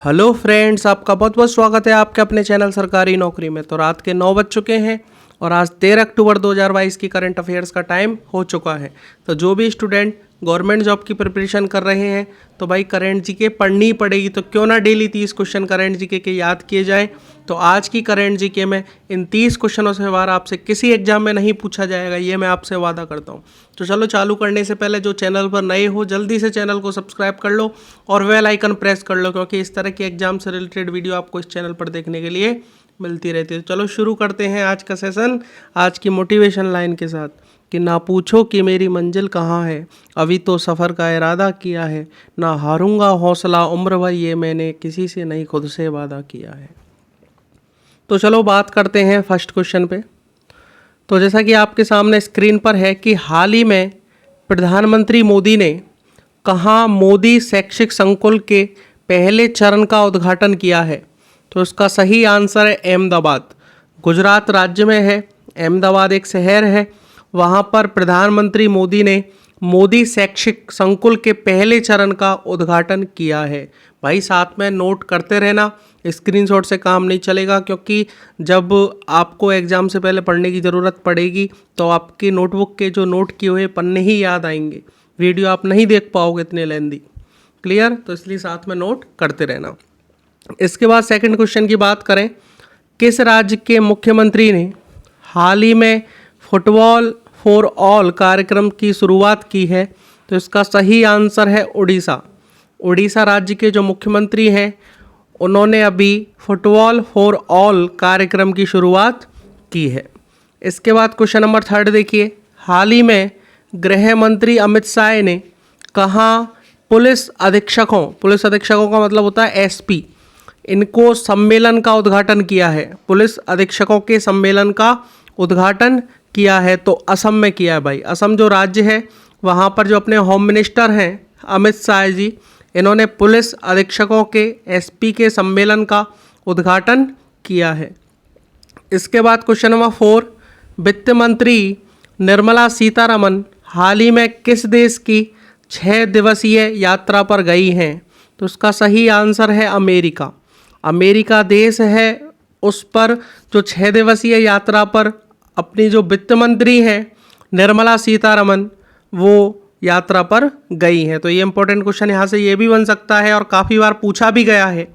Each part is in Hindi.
हेलो फ्रेंड्स, आपका बहुत बहुत स्वागत है आपके अपने चैनल सरकारी नौकरी में। तो रात के 9 बज चुके हैं और आज 13 अक्टूबर 2022 की करंट अफेयर्स का टाइम हो चुका है। तो जो भी स्टूडेंट गवर्नमेंट जॉब की प्रिपरेशन कर रहे हैं तो भाई करंट जीके पढ़नी ही पड़ेगी। तो क्यों ना डेली 30 क्वेश्चन करंट जीके के याद किए जाएँ। तो आज की करंट जीके में इन 30 क्वेश्चनों से बार आपसे किसी एग्जाम में नहीं पूछा जाएगा, ये मैं आपसे वादा करता हूँ। तो चलो चालू करने से पहले जो चैनल पर नए हो जल्दी से चैनल को सब्सक्राइब कर लो और बेल आइकन प्रेस कर लो, क्योंकि इस तरह की एग्जाम से रिलेटेड वीडियो आपको इस चैनल पर देखने के लिए मिलती रहती है। तो चलो शुरू करते हैं आज का सेशन आज की मोटिवेशन लाइन के साथ कि ना पूछो कि मेरी मंजिल कहाँ है, अभी तो सफ़र का इरादा किया है, ना हारूंगा हौसला उम्र भर, ये मैंने किसी से नहीं खुद से वादा किया है। तो चलो बात करते हैं फर्स्ट क्वेश्चन पे। तो जैसा कि आपके सामने स्क्रीन पर है कि हाल ही में प्रधानमंत्री मोदी ने कहाँ मोदी शैक्षिक संकुल के पहले चरण का उद्घाटन किया है। तो इसका सही आंसर है अहमदाबाद। गुजरात राज्य में है, अहमदाबाद एक शहर है। वहाँ पर प्रधानमंत्री मोदी ने मोदी शैक्षिक संकुल के पहले चरण का उद्घाटन किया है। भाई साथ में नोट करते रहना, स्क्रीनशॉट से काम नहीं चलेगा, क्योंकि जब आपको एग्ज़ाम से पहले पढ़ने की ज़रूरत पड़ेगी तो आपकी नोटबुक के जो नोट किए हुए पन्ने ही याद आएंगे, वीडियो आप नहीं देख पाओगे इतने लेंदी। क्लियर? तो इसलिए साथ में नोट करते रहना। इसके बाद सेकंड क्वेश्चन की बात करें, किस राज्य के मुख्यमंत्री ने हाल ही में फुटबॉल फॉर ऑल कार्यक्रम की शुरुआत की है। तो इसका सही आंसर है उड़ीसा। उड़ीसा राज्य के जो मुख्यमंत्री हैं उन्होंने अभी फुटबॉल फॉर ऑल कार्यक्रम की शुरुआत की है। इसके बाद क्वेश्चन नंबर थर्ड देखिए, हाल ही में गृह मंत्री अमित शाह ने कहाँ पुलिस अधीक्षकों का मतलब होता है एसपी, इनको सम्मेलन का उद्घाटन किया है। पुलिस अधीक्षकों के सम्मेलन का उद्घाटन किया है तो असम में किया है। भाई असम जो राज्य है वहाँ पर जो अपने होम मिनिस्टर हैं अमित शाह जी, इन्होंने पुलिस अधीक्षकों के एसपी के सम्मेलन का उद्घाटन किया है। इसके बाद क्वेश्चन नंबर 4, वित्त मंत्री निर्मला सीतारमन हाल ही में किस देश की 6 दिवसीय यात्रा पर गई हैं। तो उसका सही आंसर है अमेरिका। अमेरिका देश है, उस पर जो 6 दिवसीय यात्रा पर अपनी जो वित्त मंत्री हैं निर्मला सीतारमन वो यात्रा पर गई हैं। तो ये इंपॉर्टेंट क्वेश्चन यहाँ से ये भी बन सकता है और काफ़ी बार पूछा भी गया है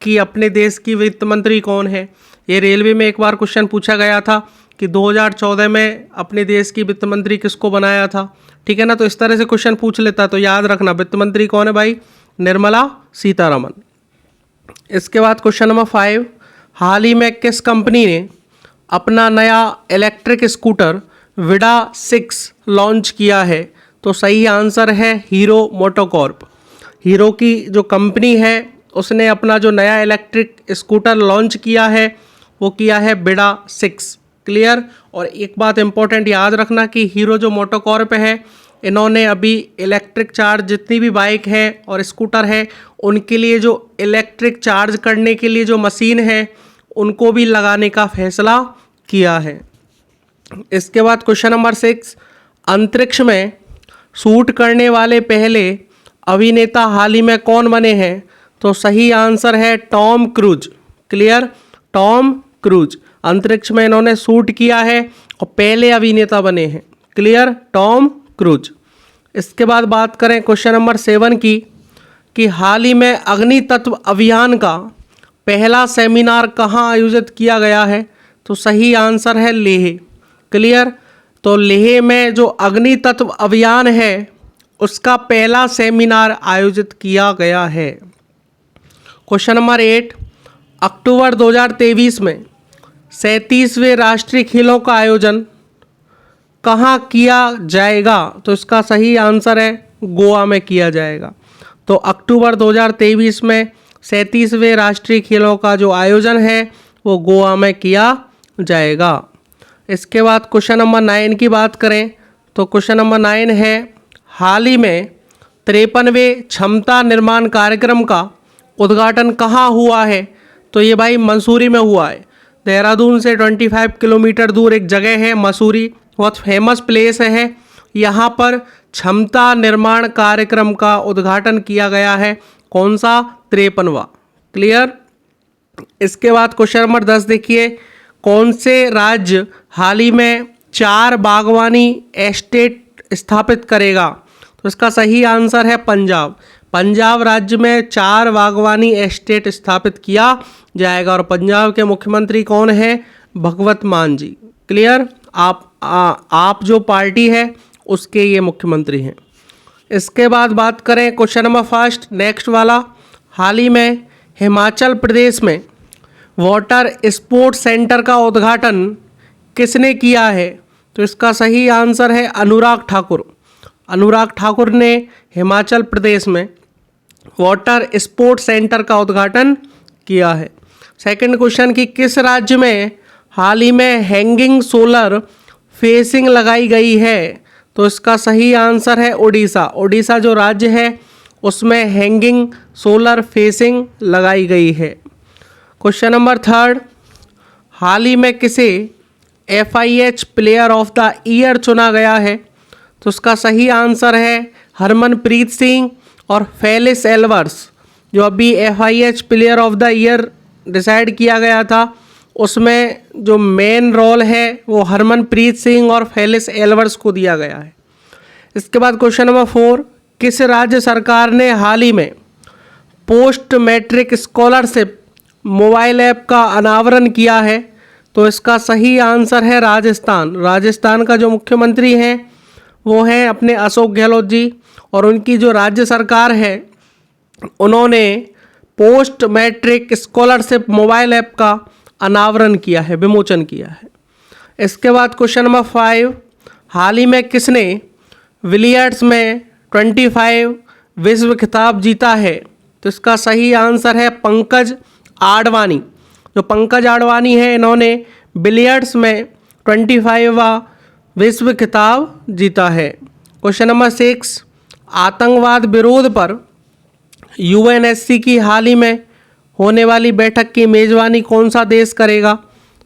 कि अपने देश की वित्त मंत्री कौन है। ये रेलवे में एक बार क्वेश्चन पूछा गया था कि 2014 में अपने देश की वित्त मंत्री किसको बनाया था। ठीक है ना, तो इस तरह से क्वेश्चन पूछ लेता तो याद रखना वित्त मंत्री कौन है भाई, निर्मला सीतारमन। इसके बाद क्वेश्चन नंबर 5, हाल ही में किस कंपनी ने अपना नया इलेक्ट्रिक स्कूटर विडा 6 लॉन्च किया है। तो सही आंसर है हीरो मोटोकॉर्प। हीरो की जो कंपनी है उसने अपना जो नया इलेक्ट्रिक स्कूटर लॉन्च किया है वो किया है विडा 6। क्लियर? और एक बात इंपॉर्टेंट याद रखना कि हीरो जो मोटोकॉर्प है इन्होंने अभी इलेक्ट्रिक चार्ज जितनी भी बाइक है और स्कूटर है उनके लिए जो इलेक्ट्रिक चार्ज करने के लिए जो मशीन है उनको भी लगाने का फैसला किया है। इसके बाद क्वेश्चन नंबर 6, अंतरिक्ष में शूट करने वाले पहले अभिनेता हाल ही में कौन बने हैं। तो सही आंसर है Tom cruise. Clear? Tom cruise अंतरिक्ष में इन्होंने शूट किया है और पहले अभिनेता बने हैं। क्लियर? Tom cruise. इसके बाद बात करें क्वेश्चन नंबर 7 की कि हाल ही में अग्नि तत्व अभियान का पहला सेमिनार कहाँ आयोजित किया गया है। तो सही आंसर है लेह। क्लियर? तो लेह में जो अग्नि तत्व अभियान है उसका पहला सेमिनार आयोजित किया गया है। क्वेश्चन नंबर 8, अक्टूबर 2023 में 37वें राष्ट्रीय खेलों का आयोजन कहाँ किया जाएगा। तो इसका सही आंसर है गोवा में किया जाएगा। तो अक्टूबर 2023 में 37वें राष्ट्रीय खेलों का जो आयोजन है वो गोवा में किया जाएगा। इसके बाद क्वेश्चन नंबर 9 की बात करें तो क्वेश्चन नंबर 9 है, हाल ही में 53वें क्षमता निर्माण कार्यक्रम का उद्घाटन कहाँ हुआ है। तो ये भाई मसूरी में हुआ है। देहरादून से 25 किलोमीटर दूर एक जगह है मसूरी, बहुत फेमस प्लेस है। यहाँ पर क्षमता निर्माण कार्यक्रम का उद्घाटन किया गया है। कौन सा? 53वां। क्लियर। इसके बाद क्वेश्चन नंबर 10 देखिए, कौन से राज्य हाल ही में 4 बागवानी एस्टेट स्थापित करेगा? तो इसका सही आंसर है पंजाब। पंजाब राज्य में 4 बागवानी एस्टेट स्थापित किया जाएगा और पंजाब के मुख्यमंत्री कौन है? भगवत मान जी। क्लियर। आप जो पार्टी है उसके ये मुख्यमंत्री हैं। इसके बाद बात करें क्वेश्चन नंबर फर्स्ट, नेक्स्ट वाला, हाल ही में हिमाचल प्रदेश में वाटर स्पोर्ट्स सेंटर का उद्घाटन किसने किया है? तो इसका सही आंसर है अनुराग ठाकुर। अनुराग ठाकुर ने हिमाचल प्रदेश में वाटर स्पोर्ट्स सेंटर का उद्घाटन किया है। सेकंड क्वेश्चन कि किस राज्य में हाल ही में हैंगिंग सोलर फेसिंग लगाई गई है? तो इसका सही आंसर है उड़ीसा। उड़ीसा जो राज्य है उसमें हैंगिंग सोलर फेसिंग लगाई गई है। क्वेश्चन नंबर थर्ड, हाल ही में किसे FIH player of the year चुना गया है? तो उसका सही आंसर है हरमनप्रीत सिंह और फेलिस एल्वर्स। जो अभी FIH player of the year decide किया गया था उसमें जो मेन रोल है वो हरमनप्रीत सिंह और फेलिस एल्वर्स को दिया गया है। इसके बाद क्वेश्चन नंबर 4, किस राज्य सरकार ने हाल ही में post matric scholarship mobile app का अनावरण किया है? तो इसका सही आंसर है राजस्थान। राजस्थान का जो मुख्यमंत्री हैं वो हैं अपने अशोक गहलोत जी और उनकी जो राज्य सरकार है उन्होंने post matric scholarship mobile app का अनावरण किया है, विमोचन किया है। इसके बाद क्वेश्चन नंबर 5, हाल ही में किसने बिलियर्ड्स में 25 विश्व खिताब जीता है? तो इसका सही आंसर है पंकज आडवाणी। जो पंकज आडवाणी है इन्होंने बिलियर्ड्स में 25वां विश्व खिताब जीता है। क्वेश्चन नंबर 6, आतंकवाद विरोध पर UNSC की हाल ही में होने वाली बैठक की मेजबानी कौन सा देश करेगा?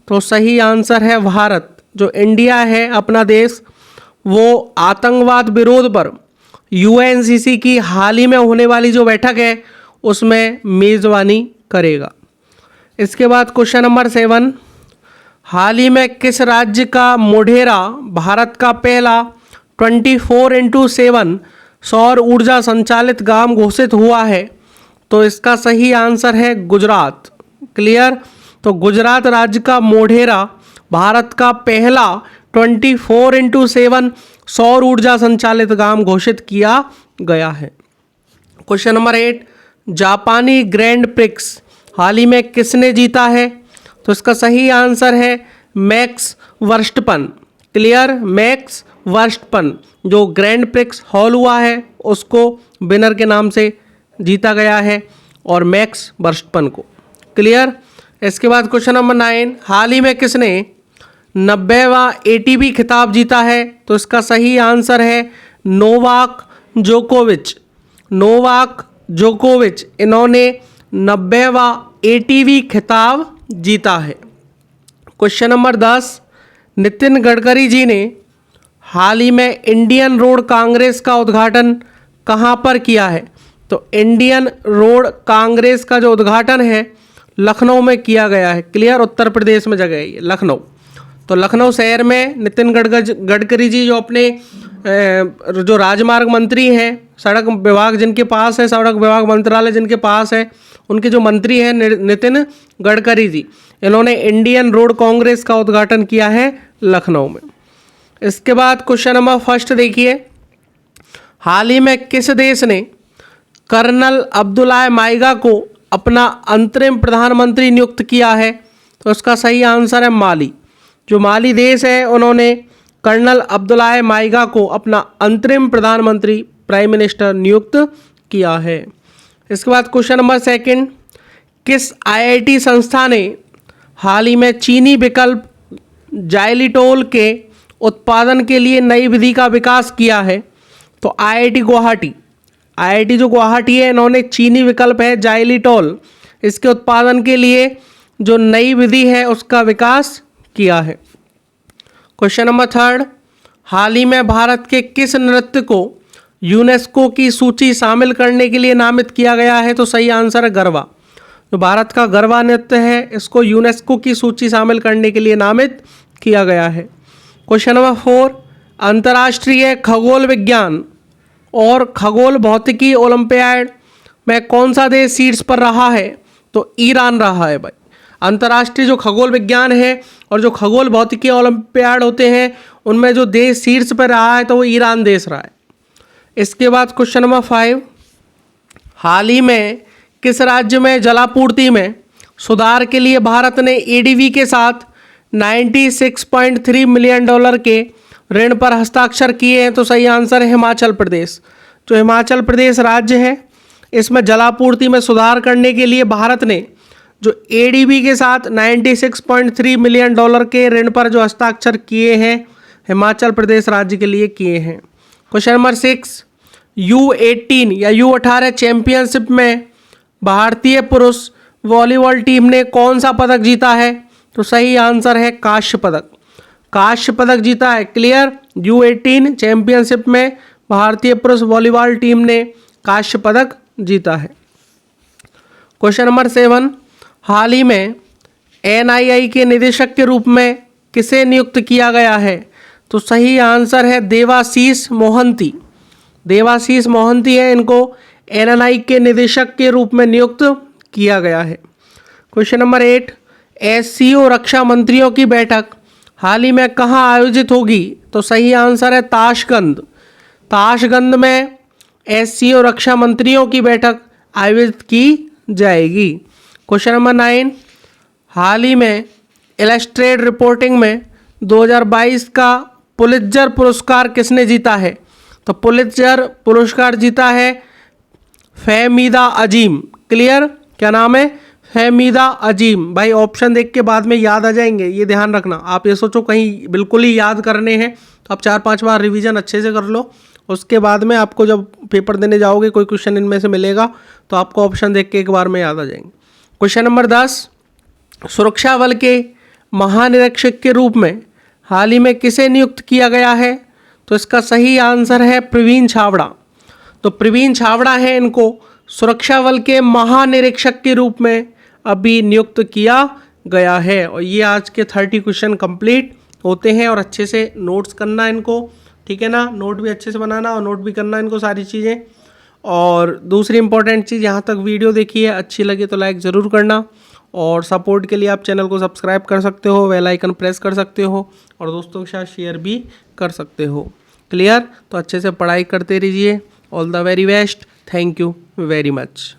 तो सही आंसर है भारत। जो इंडिया है अपना देश वो आतंकवाद विरोध पर UNSC की हाल ही में होने वाली जो बैठक है उसमें मेजबानी करेगा। इसके बाद क्वेश्चन नंबर 7, हाल ही में किस राज्य का मोढेरा भारत का पहला 24x7 सौर ऊर्जा संचालित गांव घोषित हुआ है? तो इसका सही आंसर है गुजरात। क्लियर। तो गुजरात राज्य का मोढेरा भारत का पहला 24x7 सौर ऊर्जा संचालित गांव घोषित किया गया है। क्वेश्चन नंबर 8, जापानी ग्रैंड प्रिक्स हाल ही में किसने जीता है? तो इसका सही आंसर है max Verstappen. Clear. Max Verstappen जो ग्रैंड प्रिक्स हॉल हुआ है उसको विनर के नाम से जीता गया है और मैक्स वर्स्टपन को। क्लियर। इसके बाद क्वेश्चन नंबर 9, हाल ही में किसने 90वां ATP खिताब जीता है? तो इसका सही आंसर है नोवाक जोकोविच। नोवाक जोकोविच इन्होंने 90वां ATP खिताब जीता है। क्वेश्चन नंबर 10, नितिन गडकरी जी ने हाल ही में इंडियन रोड कांग्रेस का उद्घाटन कहाँ पर किया है? तो इंडियन रोड कांग्रेस का जो उद्घाटन है लखनऊ में किया गया है। क्लियर। उत्तर प्रदेश में जगह है ये लखनऊ। तो लखनऊ शहर में नितिन गडकरी जी जो अपने जो राजमार्ग मंत्री हैं, सड़क विभाग जिनके पास है, सड़क विभाग मंत्रालय जिनके पास है, उनके जो मंत्री हैं नितिन गडकरी जी, इन्होंने इंडियन रोड कांग्रेस का उद्घाटन किया है लखनऊ में। इसके बाद क्वेश्चन नंबर फर्स्ट देखिए, हाल ही में किस देश ने कर्नल अब्दुल्ला माइगा को अपना अंतरिम प्रधानमंत्री नियुक्त किया है? तो उसका सही आंसर है माली। जो माली देश है उन्होंने कर्नल अब्दुल्ला माइगा को अपना अंतरिम प्रधानमंत्री प्राइम मिनिस्टर नियुक्त किया है। इसके बाद क्वेश्चन नंबर सेकंड, किस IIT संस्था ने हाल ही में चीनी विकल्प जाइलिटोल के उत्पादन के लिए नई विधि का विकास किया है? तो IIT गुवाहाटी। IIT जो गुवाहाटी है इन्होंने चीनी विकल्प है जाइलिटोल, इसके उत्पादन के लिए जो नई विधि है उसका विकास किया है। क्वेश्चन नंबर थर्ड, हाल ही में भारत के किस नृत्य को यूनेस्को की सूची शामिल करने के लिए नामित किया गया है? तो सही आंसर है गरबा। जो भारत का गरबा नृत्य है इसको यूनेस्को की सूची शामिल करने के लिए नामित किया गया है। क्वेश्चन नंबर 4, अंतर्राष्ट्रीय खगोल विज्ञान और खगोल भौतिकी ओलंपियाड में कौन सा देश शीर्ष पर रहा है? तो ईरान रहा है भाई। अंतर्राष्ट्रीय जो खगोल विज्ञान है और जो खगोल भौतिकी ओलंपियाड होते हैं उनमें जो देश शीर्ष पर रहा है तो वो ईरान देश रहा है। इसके बाद क्वेश्चन नंबर 5, हाल ही में किस राज्य में जलापूर्ति में सुधार के लिए भारत ने एडीबी के साथ 96.3 मिलियन डॉलर के ऋण पर हस्ताक्षर किए हैं? तो सही आंसर है हिमाचल प्रदेश। जो हिमाचल प्रदेश राज्य है इसमें जलापूर्ति में सुधार करने के लिए भारत ने जो एडीबी के साथ 96.3 मिलियन डॉलर के ऋण पर जो हस्ताक्षर किए हैं हिमाचल प्रदेश राज्य के लिए किए हैं। क्वेश्चन नंबर 6, U18 या U18 चैंपियनशिप में भारतीय पुरुष वॉलीबॉल टीम ने कौन सा पदक जीता है? तो सही आंसर है कांस्य पदक। कांस्य पदक जीता है। क्लियर? U18 चैंपियनशिप में भारतीय पुरुष वॉलीबॉल टीम ने कांस्य पदक जीता है। क्वेश्चन नंबर 7, हाल ही में NII के निदेशक के रूप में किसे नियुक्त किया गया है? तो सही आंसर है देवाशीष मोहंती। देवाशीष मोहंती है, इनको NNI के निदेशक के रूप में नियुक्त किया गया है। क्वेश्चन नंबर 8, SCO रक्षा मंत्रियों की बैठक हाल ही में कहाँ आयोजित होगी? तो सही आंसर है ताशकंद। ताशकंद में SCO रक्षा मंत्रियों की बैठक आयोजित की जाएगी। क्वेश्चन नंबर 9, हाल ही में इलस्ट्रेट रिपोर्टिंग में 2022 का पुलित्जर पुरस्कार किसने जीता है? तो पुलित्जर पुरस्कार जीता है फहमीदा अजीम। क्लियर? क्या नाम है? फहमीदा अजीम। भाई ऑप्शन देख के बाद में याद आ जाएंगे, ये ध्यान रखना। आप ये सोचो कहीं बिल्कुल ही याद करने हैं तो आप 4-5 बार रिवीजन अच्छे से कर लो, उसके बाद में आपको जब पेपर देने जाओगे कोई क्वेश्चन इनमें से मिलेगा तो आपको ऑप्शन देख के एक बार में याद आ जाएंगे। क्वेश्चन नंबर 10, सुरक्षा बल के महानिरीक्षक के रूप में हाल ही में किसे नियुक्त किया गया है? तो इसका सही आंसर है प्रवीण छाबड़ा। तो प्रवीण छाबड़ा है, इनको सुरक्षा बल के महानिरीक्षक के रूप में अभी नियुक्त किया गया है। और ये आज के 30 क्वेश्चन कंप्लीट होते हैं और अच्छे से नोट्स करना इनको, ठीक है ना? नोट भी अच्छे से बनाना और नोट भी करना इनको सारी चीज़ें। और दूसरी इंपॉर्टेंट चीज़, यहाँ तक वीडियो देखी है अच्छी लगी तो लाइक ज़रूर करना और सपोर्ट के लिए आप चैनल को सब्सक्राइब कर सकते हो, बेल आइकन प्रेस कर सकते हो और दोस्तों के साथ शेयर भी कर सकते हो। क्लियर? तो अच्छे से पढ़ाई करते रहिए। All the very best. Thank you very much.